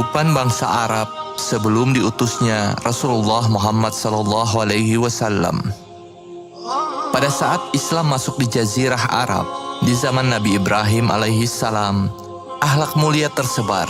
Kehidupan bangsa Arab sebelum diutusnya Rasulullah Muhammad SAW. Pada saat Islam masuk di Jazirah Arab di zaman Nabi Ibrahim alaihissalam, akhlak mulia tersebar.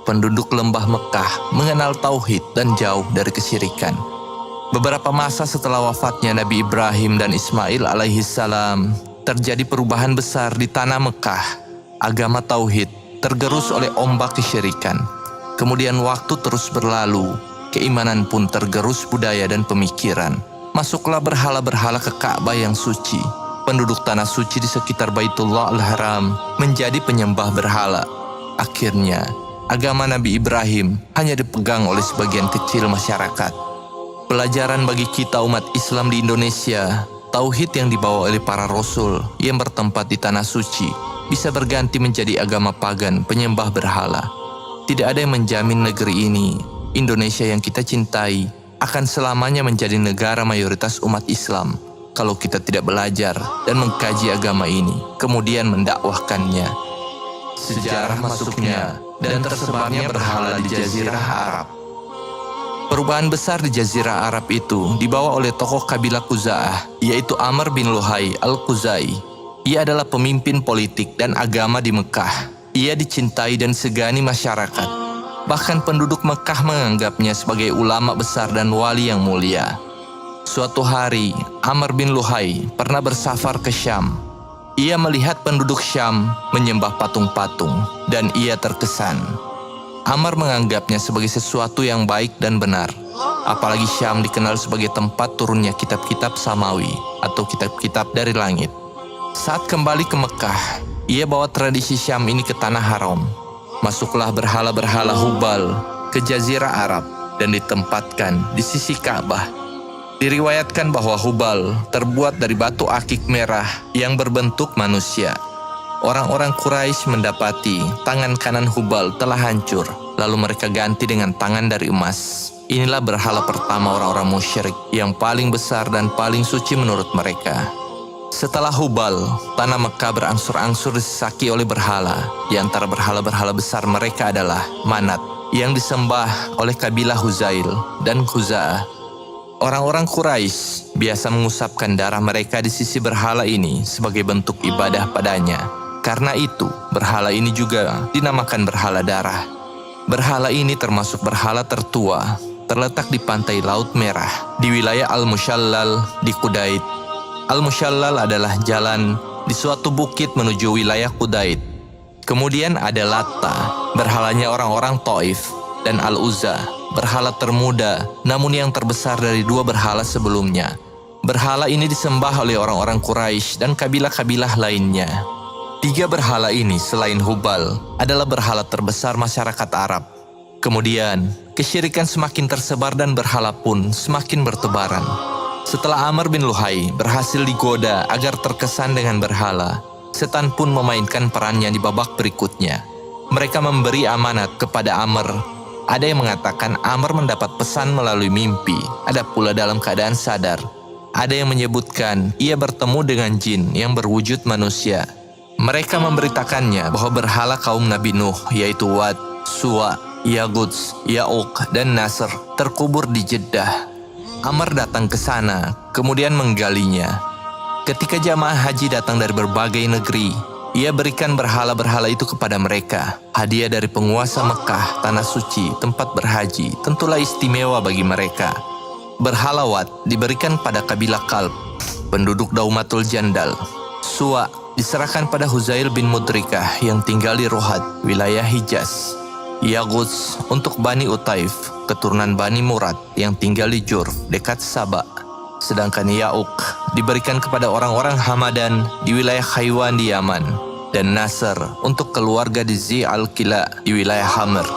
Penduduk lembah Mekah mengenal tauhid dan jauh dari kesyirikan. Beberapa masa setelah wafatnya Nabi Ibrahim dan Ismail alaihissalam, terjadi perubahan besar di tanah Mekah. Agama tauhid tergerus oleh ombak kesyirikan. Kemudian waktu terus berlalu, keimanan pun tergerus budaya dan pemikiran. Masuklah berhala-berhala ke Ka'bah yang suci. Penduduk tanah suci di sekitar Baitullah Al-Haram menjadi penyembah berhala. Akhirnya, agama Nabi Ibrahim hanya dipegang oleh sebagian kecil masyarakat. Pelajaran bagi kita umat Islam di Indonesia, tauhid yang dibawa oleh para rasul yang bertempat di tanah suci bisa berganti menjadi agama pagan penyembah berhala. Tidak ada yang menjamin negeri ini, Indonesia yang kita cintai, akan selamanya menjadi negara mayoritas umat Islam kalau kita tidak belajar dan mengkaji agama ini, kemudian mendakwahkannya. Sejarah masuknya dan tersebarnya berhala di Jazirah Arab. Perubahan besar di Jazirah Arab itu dibawa oleh tokoh kabilah Khuza'ah, yaitu Amr bin Luhai al-Khuzai. Ia adalah pemimpin politik dan agama di Mekah. Ia dicintai dan segani masyarakat. Bahkan penduduk Mekah menganggapnya sebagai ulama besar dan wali yang mulia. Suatu hari, Amr bin Luhai pernah bersafar ke Syam. Ia melihat penduduk Syam menyembah patung-patung dan ia terkesan. Amr menganggapnya sebagai sesuatu yang baik dan benar. Apalagi Syam dikenal sebagai tempat turunnya kitab-kitab samawi atau kitab-kitab dari langit. Saat kembali ke Mekah, ia bawa tradisi Syam ini ke tanah haram. Masuklah berhala-berhala Hubal ke Jazirah Arab dan ditempatkan di sisi Ka'bah. Diriwayatkan bahwa Hubal terbuat dari batu akik merah yang berbentuk manusia. Orang-orang Quraisy mendapati tangan kanan Hubal telah hancur, lalu mereka ganti dengan tangan dari emas. Inilah berhala pertama orang-orang musyrik yang paling besar dan paling suci menurut mereka. Setelah Hubal, tanah Mekah berangsur-angsur disesaki oleh berhala. Di antara berhala-berhala besar mereka adalah Manat, yang disembah oleh kabilah Huzail dan Khuza'ah. Orang-orang Quraisy biasa mengusapkan darah mereka di sisi berhala ini sebagai bentuk ibadah padanya. Karena itu, berhala ini juga dinamakan berhala darah. Berhala ini termasuk berhala tertua, terletak di pantai Laut Merah, di wilayah Al-Mushallal di Qudait. Al-Mushallal adalah jalan di suatu bukit menuju wilayah Qudait. Kemudian ada Latta, berhalanya orang-orang Taif, dan Al-Uzza, berhala termuda namun yang terbesar dari dua berhala sebelumnya. Berhala ini disembah oleh orang-orang Quraisy dan kabilah-kabilah lainnya. Tiga berhala ini selain Hubal adalah berhala terbesar masyarakat Arab. Kemudian, kesyirikan semakin tersebar dan berhala pun semakin bertebaran. Setelah Amr bin Luhai berhasil digoda agar terkesan dengan berhala, setan pun memainkan perannya di babak berikutnya. Mereka memberi amanat kepada Amr. Ada yang mengatakan Amr mendapat pesan melalui mimpi, ada pula dalam keadaan sadar. Ada yang menyebutkan ia bertemu dengan jin yang berwujud manusia. Mereka memberitakannya bahwa berhala kaum Nabi Nuh, yaitu Wad, Suwa, Yaguts, Ya'uq, dan Nasr terkubur di Jeddah. Amr datang ke sana, kemudian menggalinya. Ketika jamaah haji datang dari berbagai negeri, ia berikan berhala-berhala itu kepada mereka. Hadiah dari penguasa Mekah, tanah suci, tempat berhaji, tentulah istimewa bagi mereka. Berhala Wat diberikan pada kabilah Kalb, penduduk Daumatul Jandal. Suwa diserahkan pada Huzail bin Mudrikah yang tinggal di Rohad, wilayah Hijaz. Yaguts untuk Bani Utaif, keturunan Bani Murad yang tinggal di Jurf, dekat Sabah. Sedangkan Ya'uq diberikan kepada orang-orang Hamadan di wilayah Khaywan di Yaman. Dan Nasr untuk keluarga di Zi al-Kila di wilayah Hamr.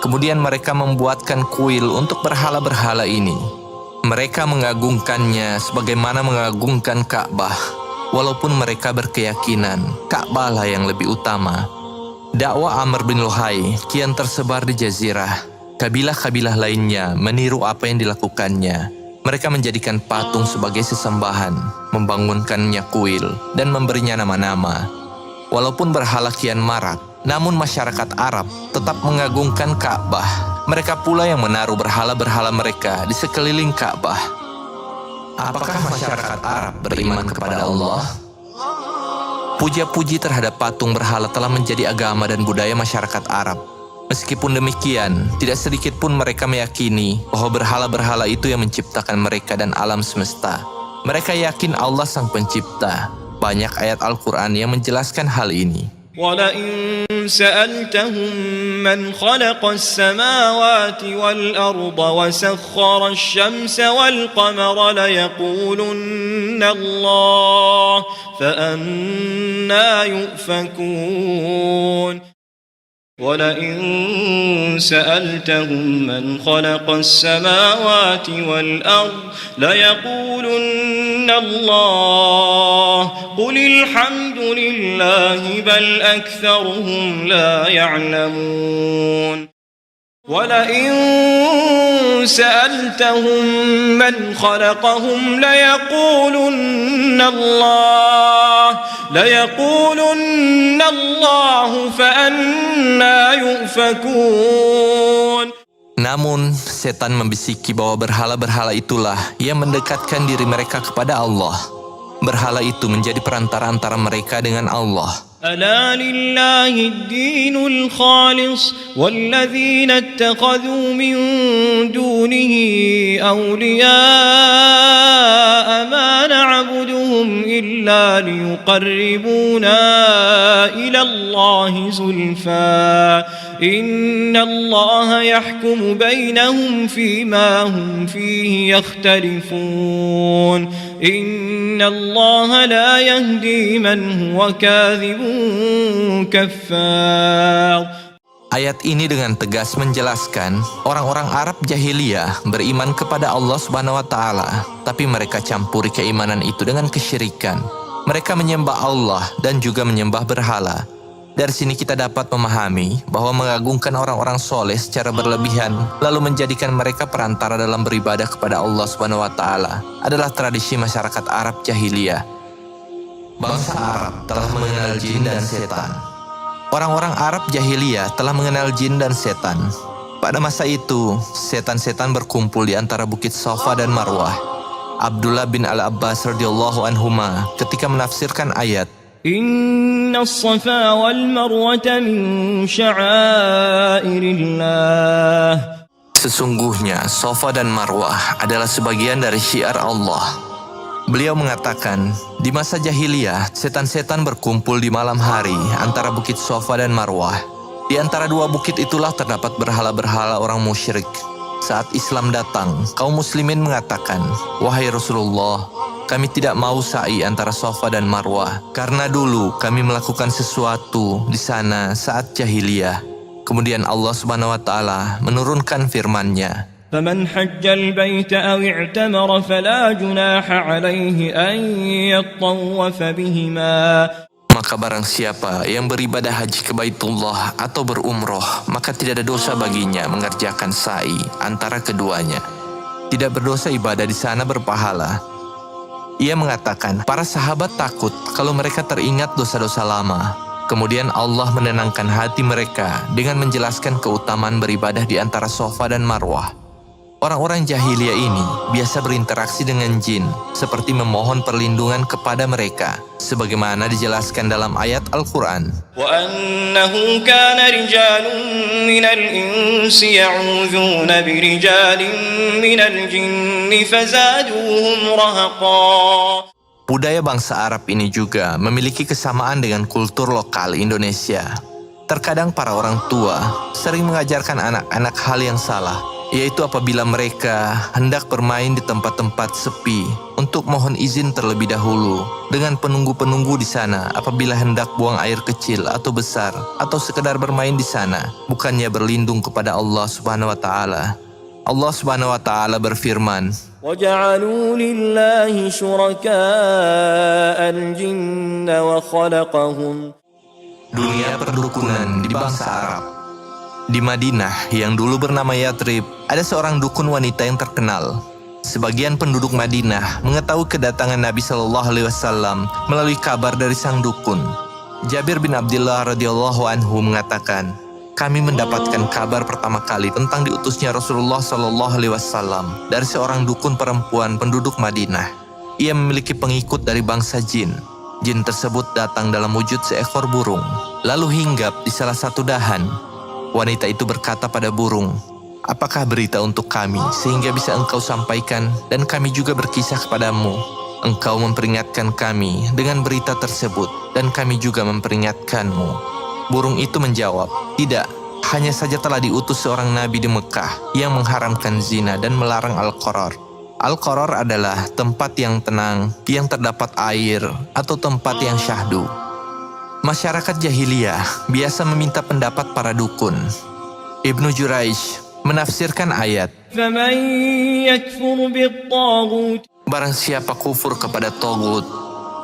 Kemudian mereka membuatkan kuil untuk berhala-berhala ini. Mereka mengagungkannya sebagaimana mengagungkan Ka'bah. Walaupun mereka berkeyakinan Ka'bah lah yang lebih utama. Dakwah Amr bin Luhai kian tersebar di Jazirah. Kabilah-kabilah lainnya meniru apa yang dilakukannya. Mereka menjadikan patung sebagai sesembahan, membangunkannya kuil, dan memberinya nama-nama. Walaupun berhala kian marak, Namun masyarakat Arab tetap mengagungkan Ka'bah. Mereka pula yang menaruh berhala-berhala mereka di sekeliling Ka'bah. Apakah masyarakat Arab beriman kepada Allah? Puja-puji terhadap patung berhala telah menjadi agama dan budaya masyarakat Arab. Meskipun demikian, tidak sedikit pun mereka meyakini bahwa berhala-berhala itu yang menciptakan mereka dan alam semesta. Mereka yakin Allah Sang Pencipta. Banyak ayat Al-Quran yang menjelaskan hal ini. وَلَئِن سَأَلْتَهُم مَّنْ خَلَقَ السَّمَاوَاتِ وَالْأَرْضَ وَسَخَّرَ الشَّمْسَ وَالْقَمَرَ لَيَقُولُنَّ اللَّهُ فَأَنَّىٰ يُؤْفَكُونَ وَلَئِن سَأَلْتَهُم مَّنْ خَلَقَ السَّمَاوَاتِ وَالْأَرْضَ لَيَقُولُنَّ اللَّهُ قُلِ الْحَمْدُ لِلَّهِ بَلْ أَكْثَرُهُمْ لَا يَعْلَمُونَ وَلَئِن سَأَلْتَهُم مَّنْ خَلَقَهُمْ لَيَقُولُنَّ اللَّهُ فَأَنَّىٰ يُؤْفَكُونَ. Namun, setan membisiki bahwa berhala-berhala itulah yang mendekatkan diri mereka kepada Allah. Berhala itu menjadi perantara antara mereka dengan Allah. ألا لله الدين الخالص والذين اتخذوا من دونه أولياء ما نعبدهم إلا ليقربونا إلى الله زلفى إن الله يحكم بينهم فيما هم فيه يختلفون إن الله لا يهدي من هو كاذب كفار. Ayat ini dengan tegas menjelaskan orang-orang Arab jahiliyah beriman kepada Allah Subhanahu wa taala, tapi mereka campuri keimanan itu dengan kesyirikan. Mereka menyembah Allah dan juga menyembah berhala. Dari sini kita dapat memahami bahwa mengagungkan orang-orang soleh secara berlebihan lalu menjadikan mereka perantara dalam beribadah kepada Allah Subhanahu wa taala adalah tradisi masyarakat Arab jahiliyah. Bangsa Arab telah mengenal jin dan setan. Orang-orang Arab jahiliyah telah mengenal jin dan setan. Pada masa itu, setan-setan berkumpul di antara Bukit Safa dan Marwah. Abdullah bin Al-Abbas radhiyallahu anhuma ketika menafsirkan ayat Inna as-safa wal marwata min sya'airillah. Sesungguhnya Safa dan Marwah adalah sebagian dari syiar Allah. Beliau mengatakan, di masa jahiliyah, setan-setan berkumpul di malam hari antara Bukit Safa dan Marwah. Di antara dua bukit itulah terdapat berhala-berhala orang musyrik. Saat Islam datang, kaum muslimin mengatakan, "Wahai Rasulullah, kami tidak mau sa'i antara Safa dan Marwah, karena dulu kami melakukan sesuatu di sana saat jahiliyah." Kemudian Allah Subhanahu wa taala menurunkan firman-Nya, فَمَنْ حَجَّ الْبَيْتَ أَوْ اعْتَمَرَ فَلَا جُنَاحَ عَلَيْهِ أَنْ يَطَّوَّفَ بِهِمَا. Maka barang siapa yang beribadah haji ke Baitullah atau berumroh, maka tidak ada dosa baginya mengerjakan sa'i antara keduanya. Tidak berdosa ibadah di sana berpahala. Ia mengatakan, para sahabat takut kalau mereka teringat dosa-dosa lama. Kemudian Allah menenangkan hati mereka dengan menjelaskan keutamaan beribadah di antara Safa dan Marwah. Orang-orang jahiliyah ini biasa berinteraksi dengan jin, seperti memohon perlindungan kepada mereka, sebagaimana dijelaskan dalam ayat Al-Quran. وَأَنَّهُ كَانَ رِجَالٌ مِّنَ الْإِنسِ يَعُوذُونَ بِرِجَالٍ مِّنَ الْجِنِّ فَزَادُوهُمْ رَهَقًا. Budaya bangsa Arab ini juga memiliki kesamaan dengan kultur lokal Indonesia. Terkadang para orang tua sering mengajarkan anak-anak hal yang salah, yaitu apabila mereka hendak bermain di tempat-tempat sepi untuk mohon izin terlebih dahulu dengan penunggu-penunggu di sana apabila hendak buang air kecil atau besar atau sekedar bermain di sana, bukannya berlindung kepada Allah Subhanahu wa taala. Allah Subhanahu wa taala berfirman, وَجَعَلُوا لِلَّهِ شُرَكَاءَ الْجِنَّ وَخَلَقَهُمْ. Dunia perdukunan di bangsa Arab. Di Madinah yang dulu bernama Yathrib, ada seorang dukun wanita yang terkenal. Sebagian penduduk Madinah mengetahui kedatangan Nabi Shallallahu Alaihi Wasallam melalui kabar dari sang dukun. Jabir bin Abdullah radhiyallahu anhu mengatakan, kami mendapatkan kabar pertama kali tentang diutusnya Rasulullah Shallallahu Alaihi Wasallam dari seorang dukun perempuan penduduk Madinah. Ia memiliki pengikut dari bangsa jin. Jin tersebut datang dalam wujud seekor burung, lalu hinggap di salah satu dahan. Wanita itu berkata pada burung, apakah berita untuk kami sehingga bisa engkau sampaikan dan kami juga berkisah kepadamu? Engkau memperingatkan kami dengan berita tersebut dan kami juga memperingatkanmu. Burung itu menjawab, tidak, hanya saja telah diutus seorang nabi di Mekah yang mengharamkan zina dan melarang al-qarar. Al-qarar adalah tempat yang tenang, yang terdapat air, atau tempat yang syahdu. Masyarakat jahiliyah biasa meminta pendapat para dukun. Ibnu Juraij menafsirkan ayat, فمن يكفر بالطاغوت barang siapa kufur kepada togut.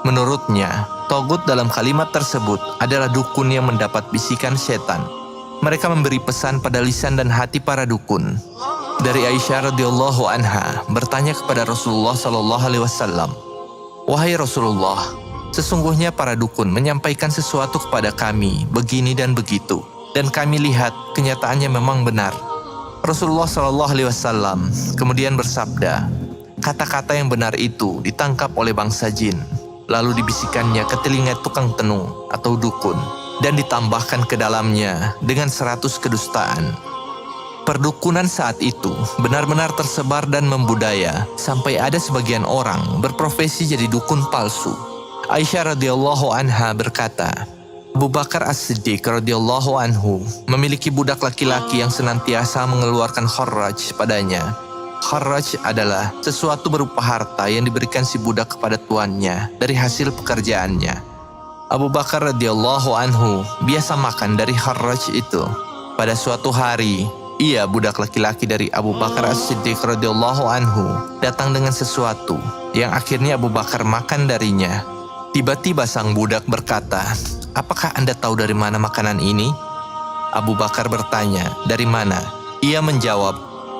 Menurutnya, togut dalam kalimat tersebut adalah dukun yang mendapat bisikan setan. Mereka memberi pesan pada lisan dan hati para dukun. Dari Aisyah radhiyallahu anha bertanya kepada Rasulullah sallallahu alaihi wasallam, wahai Rasulullah, sesungguhnya para dukun menyampaikan sesuatu kepada kami begini dan begitu, dan kami lihat kenyataannya memang benar. Rasulullah sallallahu alaihi wasallam kemudian bersabda, kata-kata yang benar itu ditangkap oleh bangsa jin, lalu dibisikannya ke telinga tukang tenung atau dukun, dan ditambahkan ke dalamnya dengan 100 kedustaan. Perdukunan saat itu benar-benar tersebar dan membudaya, sampai ada sebagian orang berprofesi jadi dukun palsu. Aisyah radhiyallahu anha berkata, Abu Bakar As-Siddiq radhiyallahu anhu memiliki budak laki-laki yang senantiasa mengeluarkan kharraj padanya. Kharraj adalah sesuatu berupa harta yang diberikan si budak kepada tuannya dari hasil pekerjaannya. Abu Bakar radhiyallahu anhu biasa makan dari kharraj itu. Pada suatu hari, ia, budak laki-laki dari Abu Bakar As-Siddiq radhiyallahu anhu, datang dengan sesuatu yang akhirnya Abu Bakar makan darinya. Tiba-tiba sang budak berkata, apakah Anda tahu dari mana makanan ini? Abu Bakar bertanya, dari mana? Ia menjawab,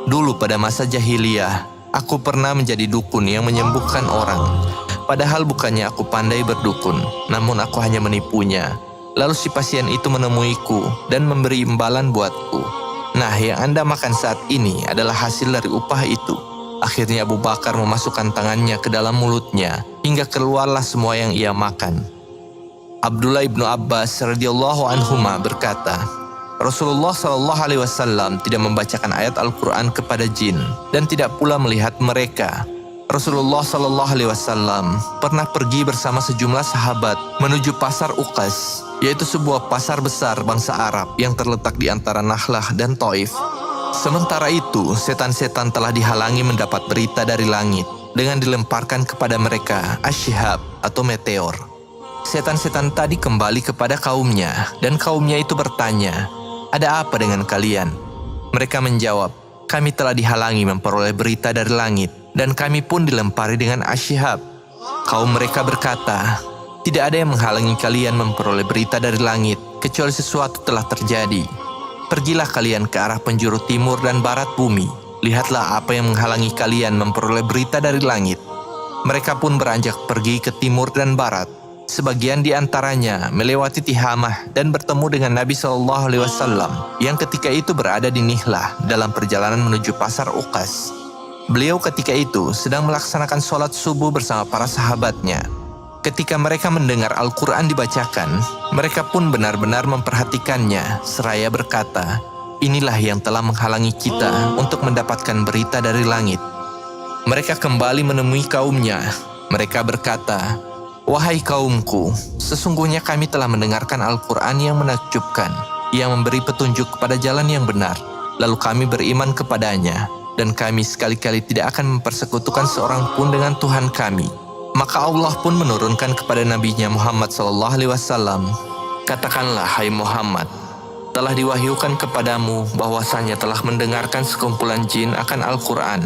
dulu pada masa jahiliyah, aku pernah menjadi dukun yang menyembuhkan orang. Padahal bukannya aku pandai berdukun, namun aku hanya menipunya. Lalu si pasien itu menemuiku dan memberi imbalan buatku. Nah, yang Anda makan saat ini adalah hasil dari upah itu. Akhirnya Abu Bakar memasukkan tangannya ke dalam mulutnya, hingga keluarlah semua yang ia makan. Abdullah ibnu Abbas radhiyallahu anhuma berkata, Rasulullah Shallallahu Alaihi Wasallam tidak membacakan ayat Al-Quran kepada jin dan tidak pula melihat mereka. Rasulullah Shallallahu Alaihi Wasallam pernah pergi bersama sejumlah sahabat menuju pasar Uqas, yaitu sebuah pasar besar bangsa Arab yang terletak di antara Nakhlah dan Taif. Sementara itu, setan-setan telah dihalangi mendapat berita dari langit dengan dilemparkan kepada mereka asyhab atau meteor. Setan-setan tadi kembali kepada kaumnya, dan kaumnya itu bertanya, ada apa dengan kalian? Mereka menjawab, kami telah dihalangi memperoleh berita dari langit, dan kami pun dilempari dengan asyhab. Kaum mereka berkata, tidak ada yang menghalangi kalian memperoleh berita dari langit, kecuali sesuatu telah terjadi. Pergilah kalian ke arah penjuru timur dan barat bumi. Lihatlah apa yang menghalangi kalian memperoleh berita dari langit. Mereka pun beranjak pergi ke timur dan barat. Sebagian di antaranya melewati Tihamah dan bertemu dengan Nabi SAW yang ketika itu berada di Nihlah dalam perjalanan menuju pasar Uqas. Beliau ketika itu sedang melaksanakan sholat subuh bersama para sahabatnya. Ketika mereka mendengar Al-Quran dibacakan, mereka pun benar-benar memperhatikannya seraya berkata, inilah yang telah menghalangi kita untuk mendapatkan berita dari langit. Mereka kembali menemui kaumnya. Mereka berkata, wahai kaumku, sesungguhnya kami telah mendengarkan Al-Quran yang menakjubkan, yang memberi petunjuk kepada jalan yang benar. Lalu kami beriman kepadanya, dan kami sekali-kali tidak akan mempersekutukan seorang pun dengan Tuhan kami. Maka Allah pun menurunkan kepada Nabi-Nya Muhammad SAW, katakanlah hai Muhammad, telah diwahyukan kepadamu bahwasanya telah mendengarkan sekumpulan jin akan Al-Quran.